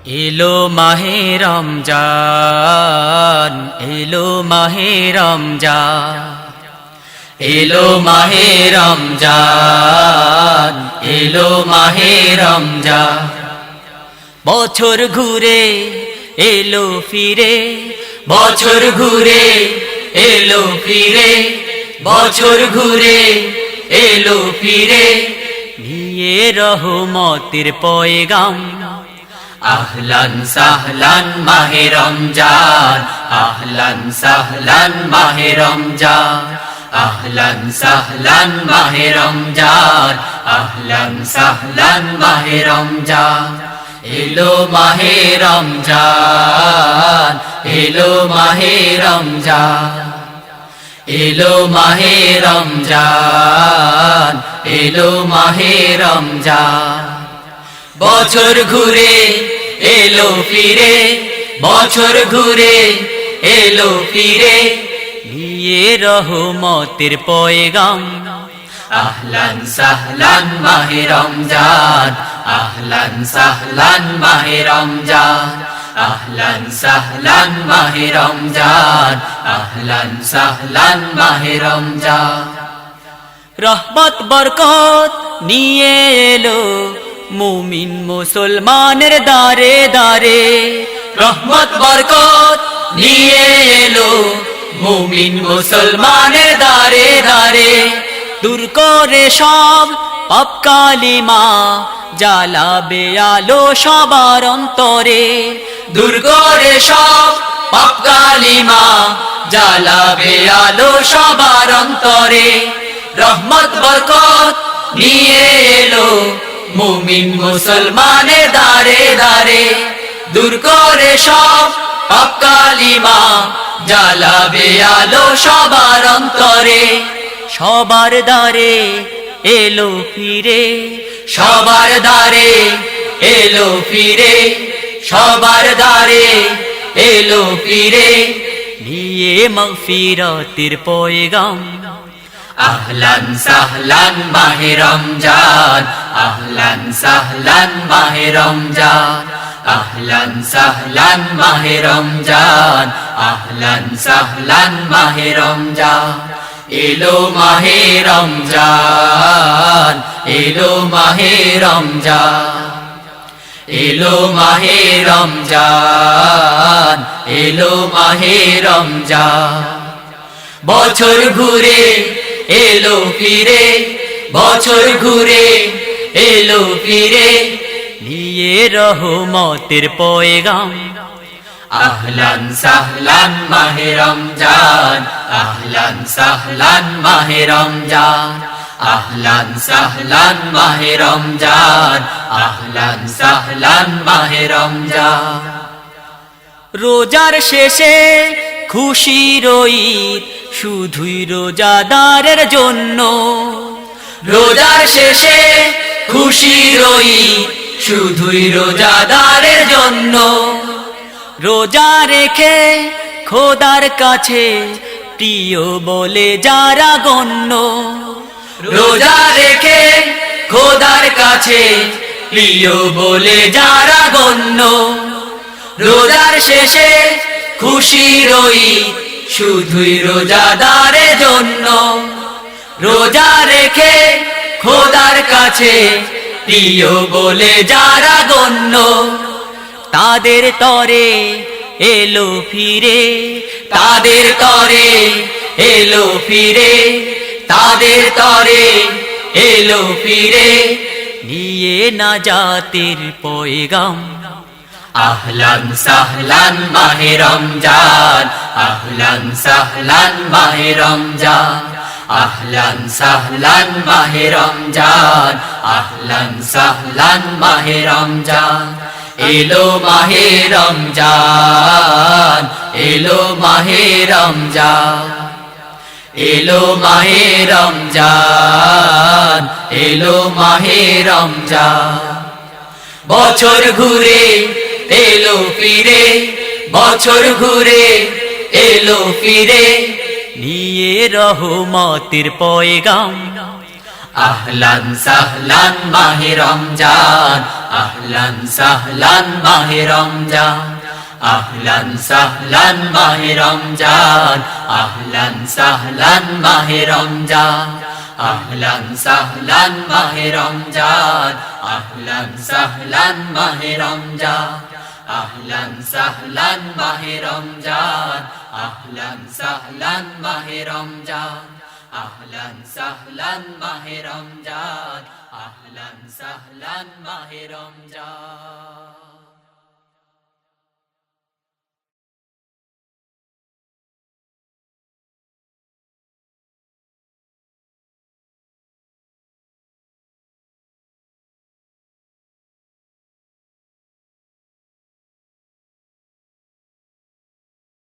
এলো মাহে রমজান, এলো মাহে রমজান, এলো মাহে রমজান, এলো মাহে রমজান। বছর ঘুরে এলো ফিরে, বছর ঘুরে এলো ফিরে, বছর ঘুরে এলো ফিরে, নিয়ে রহমতের পয়গাম। আহলান সাহলান মাহে রমজান, আহলান সাহলান মাহে রমজান, আহলান সাহলান মাহে রমজান, আহলান সাহলান মাহে রমজান। এলো মাহে রমজান, এলো মাহে রমজান, এলো মাহে রমজান, এলো মাহে রমজান। বছর ঘুরে এলো ফিরে, বছর ঘুরে এলো ফিরে, নিয়ে রহমতের পয়গাম। আহলান সাহলান মাহে রমজান, আহলান সাহলান মাহে রমজান, আহলান সাহলান মাহে রমজান, আহলান সাহলান মাহে রমজান। রহমত বরকত নিয়ে এলো মুমিন মুসলমানের দারে দারে, রহমত বরকত নিয়ে এলো মুমিন মুসলমানের দারে দারে। দূর করে সব পাপ কালিমা, জ্বালাবে আলো সবার অন্তরে। দূর করে সব পাপ কালিমা, জ্বালাবে আলো সবার অন্তরে। রহমত বরকত নিয়ে এলো মুমিন মুসলমানের দারে দারে। দূর করে সব পাপ কালিমা, জ্বালাবে আলো সবার অন্তরে। সবার দ্বারে এলো ফিরে, সবার দ্বারে এলো ফিরে, সবার দ্বারে এলো ফিরে, নিয়ে মাগফিরাতের পয়গাম। আহলান সাহলান মাহে রমজান, আহলান সাহলান মাহে রমজান, আহলান সাহলান মাহে রমজান, আহলান সাহলান মাহে রমজান। এলো মাহে রমজান, এলো মাহে রমজান, এলো মাহে রমজান, এলো মাহে রমজান। বছর ঘুরে এলো ফিরে, বছর ঘুরে এলো ফিরে, নিয়ে রহমতের পয়গাম। আহলান সাহলান মাহে রমজান, আহলান সাহলান মাহে রমজান, আহলান সাহলান মাহে রমজান, আহলান সাহলান মাহে রমজান। রোজার শেষে খুশির ঈদ শুধুই রোজাদারের জন্য, রোজার শেষে খুশির ঈদ শুধুই রোজাদারের জন্য। রোজা রেখে খোদার কাছে প্রিয় বলে যারা গণ্য, রোজা রেখে খোদার কাছে প্রিয় বলে যারা গণ্য। রোজার শেষে খুশির ঈদ শুধুই রোজাদারের জন্য। রোজা রেখে খোদার কাছে প্রিয় বলে যারা গণ্য, তাদের তরে এলো ফিরে, তাদের তরে এলো ফিরে, তাদের তরে এলো ফিরে, নিয়ে নাজাতের পয়গাম। আহলান সাহলান মাহে রমজান, আহলান সাহলান মাহে রমজান, আহলান সাহলান মাহে রমজান, আহলান সাহলান মাহে রমজান। এলো মাহে রমজান, এলো মাহে রমজান, এলো মাহে রমজান, এলো মাহে রমজান। বছর ঘুরে এলো ফিরে, বছর ঘুরে এলো ফিরে, নিয়ে রহমতের পয়গাম। আহলান সাহলান মাহে রমজান আহলান সাহলান মাহে রমজান আহলান সাহলান মাহে রমজান আহলান সাহলান মাহে রমজান আহলান সাহলান মাহে রমজান আহলান সাহলান মাহে রমজান আহলান সাহলান মাহে রমজান আহলান সাহলান মাহে রমজান আহলান সাহলান মাহে রমজান আহলান সাহলান মাহে রমজান